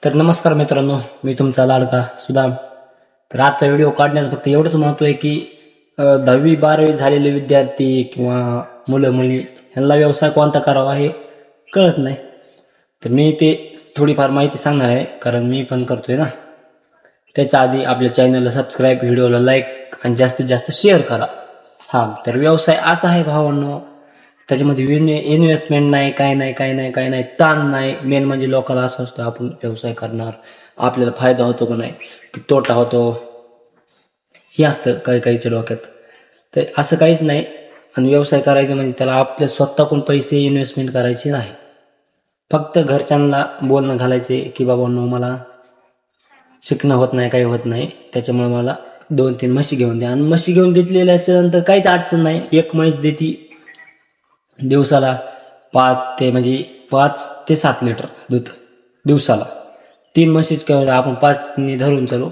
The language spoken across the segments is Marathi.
तर नमस्कार मित्रांनो, मी तुमचा लाडका सुदाम. तर आजचा व्हिडिओ काढण्याचं फक्त एवढंच महत्त्व आहे की 10वी-12वी झालेले विद्यार्थी किंवा मुलं मुली ह्यांना व्यवसाय कोणता करावा हे कळत नाही. तर मी ते थोडीफार माहिती सांगणार आहे, कारण मी पण करतोय ना. त्याच्या आधी आपल्या चॅनलला सबस्क्राईब, व्हिडिओला लाईक आणि जास्तीत जास्त शेअर करा. हां, तर व्यवसाय असा आहे भावांनो, त्याच्यामध्ये इन्व्हेस्टमेंट नाही, काय नाही, ताण नाही. मेन म्हणजे लोकांना असं असतं आपण व्यवसाय करणार, आपल्याला फायदा होतो का नाही, की तोटा होतो, हे असतं काहीच्या डोक्यात. तर असं काहीच नाही. आणि व्यवसाय करायचं म्हणजे त्याला आपल्या स्वतःकडून पैसे इन्व्हेस्टमेंट करायची नाही. फक्त घरच्यांना बोलणं घालायचे की बाबांनो मला शिकणं होत नाही, काही होत नाही, त्याच्यामुळे मला 2-3 म्हशी घेऊन द्या. आणि म्हशी घेऊन घेतलेल्याच्या नंतर काहीच अडचण नाही. एक म्हैस देती दिवसाला 5 ते 7 लिटर दूध दिवसाला. 3 म्हशीच काय आपण 5 धरून चालू,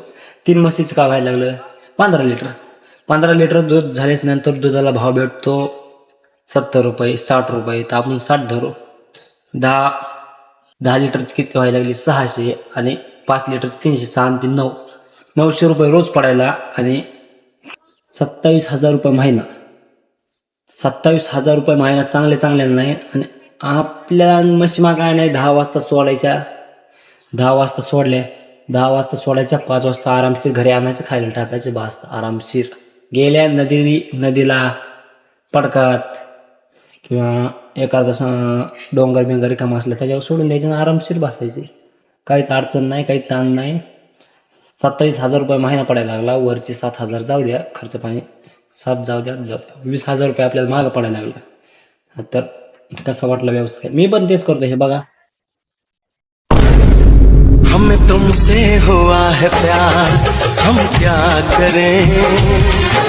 3 म्हशीच का व्हायला लागलं 15 लिटर दूध झाल्याच नंतर दुधाला भाव भेटतो 70 रुपये, 60 रुपये. तर आपण 60 धरू. 10 लिटरची किती व्हायला लागली 600, आणि 5 लिटरची 300, 6 आणि 3 900 रुपये रोज पडायला. आणि 27,000 रुपये महिना. 27,000 रुपये महिना चांगले नाही. आणि आपल्या म्हशीमा काय नाही, 10 वाजता सोडायच्या, 10 वाजता सोडल्या, 10 वाजता सोडायच्या, 5 वाजता आरामशीर घरी आणायचं, खायला टाकायचे, बस आरामशीर. गेल्या नदीला पडकात किंवा एखादा डोंगर बिंगर रिकामा असला त्याच्यावर सोडून द्यायचं आणि आरामशीर बसायचे. काहीच अडचण नाही, काही ताण नाही. 27,000 रुपये महिना पडायला लागला. वरचे 7,000 जाऊ द्या, खर्च पाणी 7 जाऊ द्या, 20,000 रुपये आपल्याला मागं पडायला लागला. तर कसा वाटला व्यवसाय? मी पण तेच करतो. हे बघा, हमें तुमसे हुआ है प्यार, हम क्या करें.